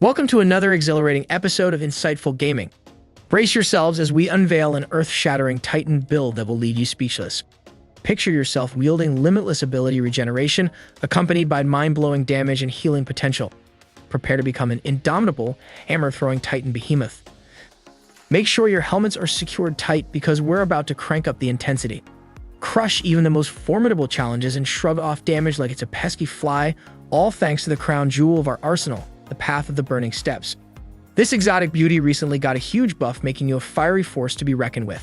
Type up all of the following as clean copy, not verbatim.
Welcome to another exhilarating episode of Insightful Gaming. Brace yourselves as we unveil an earth-shattering Titan build that will leave you speechless. Picture yourself wielding limitless ability regeneration, accompanied by mind-blowing damage and healing potential. Prepare to become an indomitable, hammer-throwing Titan Behemoth. Make sure your helmets are secured tight because we're about to crank up the intensity. Crush even the most formidable challenges and shrug off damage like it's a pesky fly, all thanks to the crown jewel of our arsenal, the Path of the Burning Steps. This exotic beauty recently got a huge buff, making you a fiery force to be reckoned with.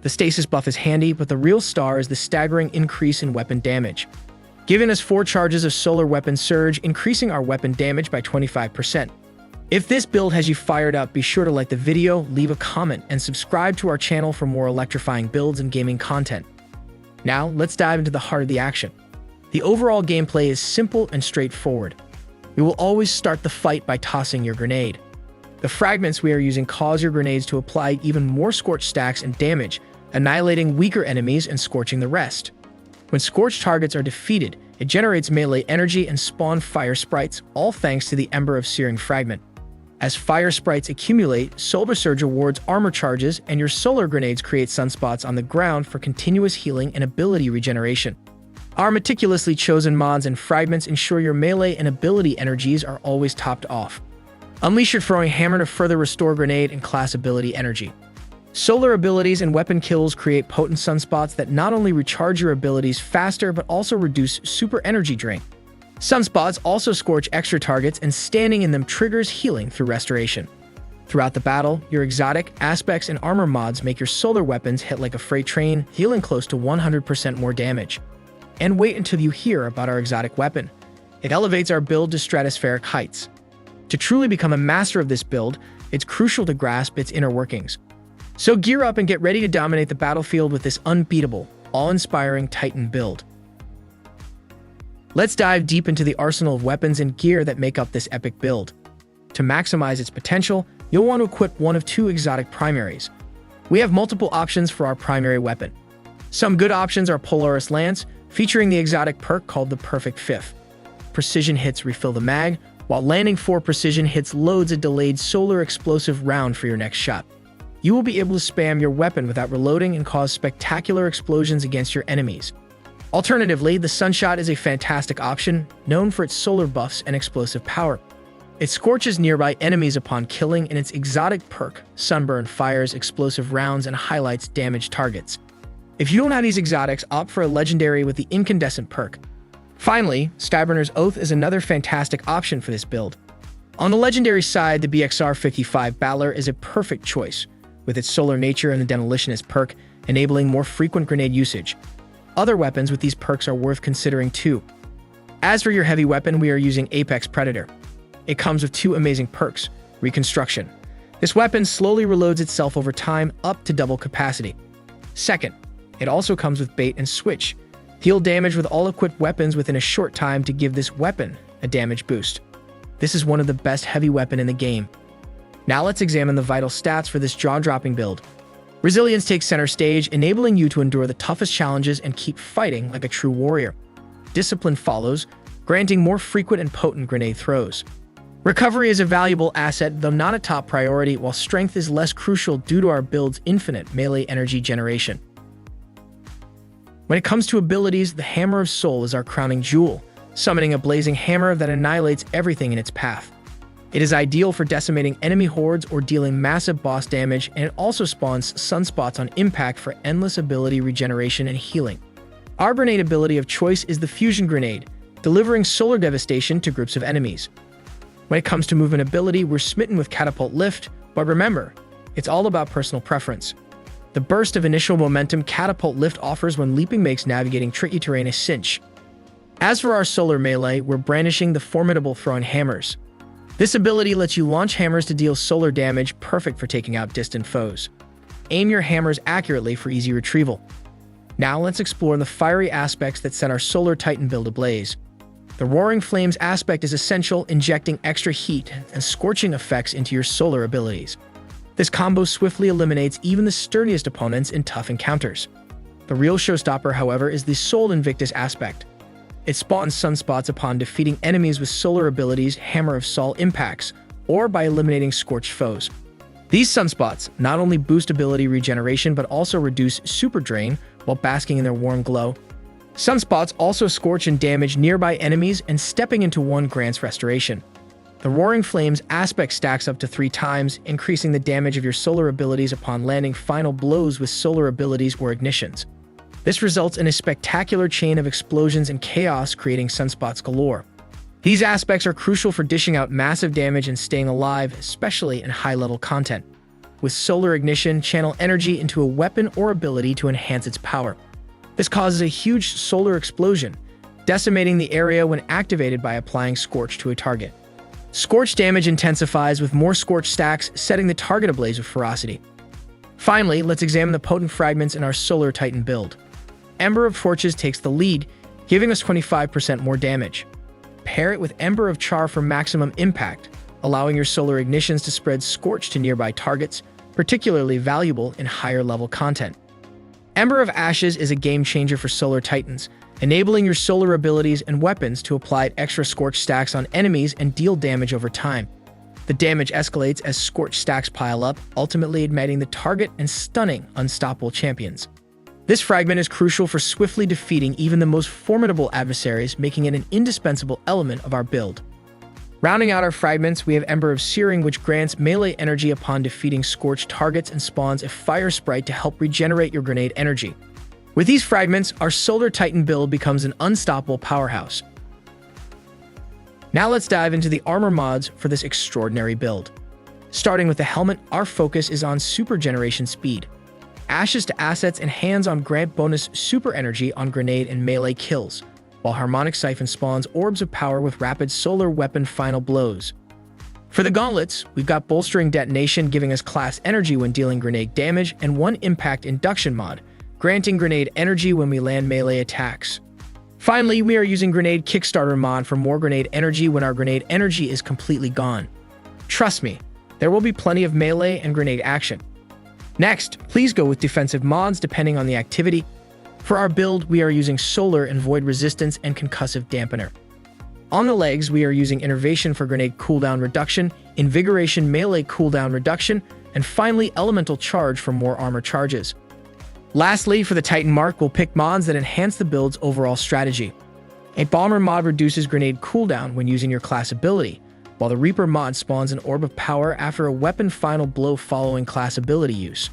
The stasis buff is handy, but the real star is the staggering increase in weapon damage, giving us 4 charges of solar weapon surge, increasing our weapon damage by 25%. If this build has you fired up, be sure to like the video, leave a comment, and subscribe to our channel for more electrifying builds and gaming content. Now, let's dive into the heart of the action. The overall gameplay is simple and straightforward. We will always start the fight by tossing your grenade. The fragments we are using cause your grenades to apply even more scorch stacks and damage, annihilating weaker enemies and scorching the rest. When scorched targets are defeated, it generates melee energy and spawn Fire-Sprites, all thanks to the Ember of Searing fragment. As Fire-Sprites accumulate, Solar Surge awards armor charges, and your solar grenades create sunspots on the ground for continuous healing and ability regeneration. Our meticulously chosen mods and fragments ensure your melee and ability energies are always topped off. Unleash your throwing hammer to further restore grenade and class ability energy. Solar abilities and weapon kills create potent sunspots that not only recharge your abilities faster but also reduce super energy drain. Sunspots also scorch extra targets, and standing in them triggers healing through restoration. Throughout the battle, your exotic, aspects, and armor mods make your solar weapons hit like a freight train, dealing close to 100% more damage. And wait until you hear about our exotic weapon. It elevates our build to stratospheric heights. To truly become a master of this build, it's crucial to grasp its inner workings. So gear up and get ready to dominate the battlefield with this unbeatable, awe-inspiring Titan build. Let's dive deep into the arsenal of weapons and gear that make up this epic build. To maximize its potential, you'll want to equip one of 2 exotic primaries. We have multiple options for our primary weapon. Some good options are Polaris Lance, featuring the exotic perk called the Perfect Fifth. Precision hits refill the mag, while landing 4 precision hits loads a delayed solar explosive round for your next shot. You will be able to spam your weapon without reloading and cause spectacular explosions against your enemies. Alternatively, the Sunshot is a fantastic option, known for its solar buffs and explosive power. It scorches nearby enemies upon killing, and its exotic perk, Sunburn, fires explosive rounds and highlights damaged targets. If you don't have these exotics, opt for a legendary with the Incandescent perk. Finally, Skyburner's Oath is another fantastic option for this build. On the legendary side, the 𝗕𝗘𝗖𝗢𝗢𝗍 is a perfect choice, with its solar nature and the Demolitionist perk, enabling more frequent grenade usage. Other weapons with these perks are worth considering too. As for your heavy weapon, we are using Apex Predator. It comes with 2 amazing perks. Reconstruction. This weapon slowly reloads itself over time up to double capacity. Second, it also comes with Bait and Switch. Heal damage with all equipped weapons within a short time to give this weapon a damage boost. This is one of the best heavy weapon in the game. Now let's examine the vital stats for this jaw-dropping build. Resilience takes center stage, enabling you to endure the toughest challenges and keep fighting like a true warrior. Discipline follows, granting more frequent and potent grenade throws. Recovery is a valuable asset, though not a top priority, while strength is less crucial due to our build's infinite melee energy generation. When it comes to abilities, the Hammer of Soul is our crowning jewel, summoning a blazing hammer that annihilates everything in its path. It is ideal for decimating enemy hordes or dealing massive boss damage, and it also spawns sunspots on impact for endless ability regeneration and healing. Our grenade ability of choice is the Fusion Grenade, delivering solar devastation to groups of enemies. When it comes to movement ability, we're smitten with Catapult Lift, but remember, it's all about personal preference. The burst of initial momentum Catapult Lift offers when leaping makes navigating tricky terrain a cinch. As for our solar melee, we're brandishing the formidable Throwing Hammers. This ability lets you launch hammers to deal solar damage, perfect for taking out distant foes. Aim your hammers accurately for easy retrieval. Now let's explore the fiery aspects that set our solar Titan build ablaze. The Roaring Flames aspect is essential, injecting extra heat and scorching effects into your solar abilities. This combo swiftly eliminates even the sturdiest opponents in tough encounters. The real showstopper, however, is the Soul Invictus aspect. It spawns sunspots upon defeating enemies with solar abilities Hammer of Sol impacts, or by eliminating scorched foes. These sunspots not only boost ability regeneration but also reduce super drain while basking in their warm glow. Sunspots also scorch and damage nearby enemies, and stepping into one grants restoration. The Roaring Flames aspect stacks up to 3 times, increasing the damage of your solar abilities upon landing final blows with solar abilities or ignitions. This results in a spectacular chain of explosions and chaos, creating sunspots galore. These aspects are crucial for dishing out massive damage and staying alive, especially in high-level content. With solar ignition, channel energy into a weapon or ability to enhance its power. This causes a huge solar explosion, decimating the area when activated by applying Scorch to a target. Scorch damage intensifies with more Scorch stacks, setting the target ablaze with ferocity. Finally, let's examine the potent fragments in our Solar Titan build. Ember of Torches takes the lead, giving us 25% more damage. Pair it with Ember of Char for maximum impact, allowing your solar ignitions to spread Scorch to nearby targets, particularly valuable in higher-level content. Ember of Ashes is a game-changer for Solar Titans, enabling your solar abilities and weapons to apply extra Scorch stacks on enemies and deal damage over time. The damage escalates as Scorch stacks pile up, ultimately igniting the target and stunning unstoppable champions. This fragment is crucial for swiftly defeating even the most formidable adversaries, making it an indispensable element of our build. Rounding out our fragments, we have Ember of Searing, which grants melee energy upon defeating scorched targets and spawns a Fire Sprite to help regenerate your grenade energy. With these fragments, our Solar Titan build becomes an unstoppable powerhouse. Now let's dive into the armor mods for this extraordinary build. Starting with the helmet, our focus is on super generation speed. Ashes to assets and hands-on grant bonus super energy on grenade and melee kills, while Harmonic Siphon spawns orbs of power with rapid solar weapon final blows. For the gauntlets, we've got Bolstering Detonation giving us class energy when dealing grenade damage, and 1 Impact Induction mod, granting grenade energy when we land melee attacks. Finally, we are using Grenade Kickstarter mod for more grenade energy when our grenade energy is completely gone. Trust me, there will be plenty of melee and grenade action. Next, please go with defensive mods depending on the activity. For our build, we are using Solar and Void Resistance and Concussive Dampener. On the legs, we are using Innervation for grenade cooldown reduction, Invigoration melee cooldown reduction, and finally Elemental Charge for more armor charges. Lastly, for the Titan Mark, we'll pick mods that enhance the build's overall strategy. A Bomber mod reduces grenade cooldown when using your class ability, while the Reaper mod spawns an Orb of Power after a weapon final blow following class ability use.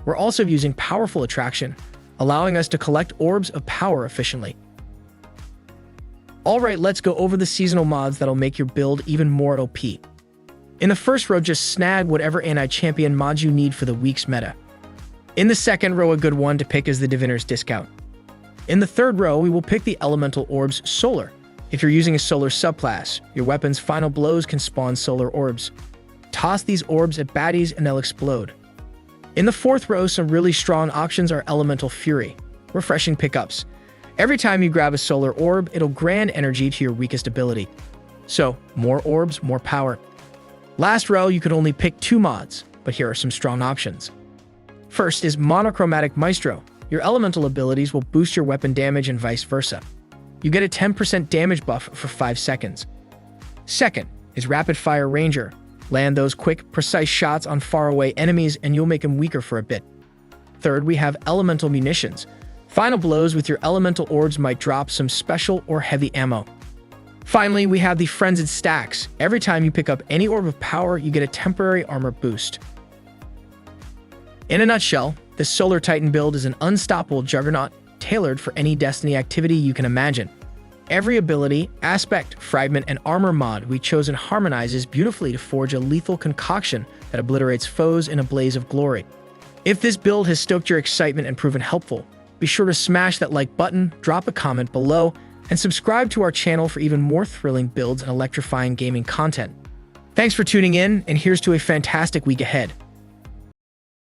We're also using Powerful Attraction, allowing us to collect orbs of power efficiently. Alright, let's go over the seasonal mods that'll make your build even more OP. In the first row, just snag whatever anti-champion mods you need for the week's meta. In the second row, a good one to pick is the Diviner's Discount. In the third row, we will pick the Elemental Orbs Solar. If you're using a Solar subclass, your weapon's final blows can spawn solar orbs. Toss these orbs at baddies and they'll explode. In the fourth row, some really strong options are Elemental Fury, refreshing pickups. Every time you grab a solar orb, it'll grant energy to your weakest ability. So, more orbs, more power. Last row, you could only pick 2 mods, but here are some strong options. First is Monochromatic Maestro. Your elemental abilities will boost your weapon damage and vice versa. You get a 10% damage buff for 5 seconds. Second is Rapid Fire Ranger. Land those quick, precise shots on faraway enemies and you'll make them weaker for a bit. Third, we have Elemental Munitions. Final blows with your elemental orbs might drop some special or heavy ammo. Finally, we have the Frenzied Stacks. Every time you pick up any orb of power, you get a temporary armor boost. In a nutshell, this Solar Titan build is an unstoppable juggernaut, tailored for any Destiny activity you can imagine. Every ability, aspect, fragment, and armor mod we've chosen harmonizes beautifully to forge a lethal concoction that obliterates foes in a blaze of glory. If this build has stoked your excitement and proven helpful, be sure to smash that like button, drop a comment below, and subscribe to our channel for even more thrilling builds and electrifying gaming content. Thanks for tuning in, and here's to a fantastic week ahead.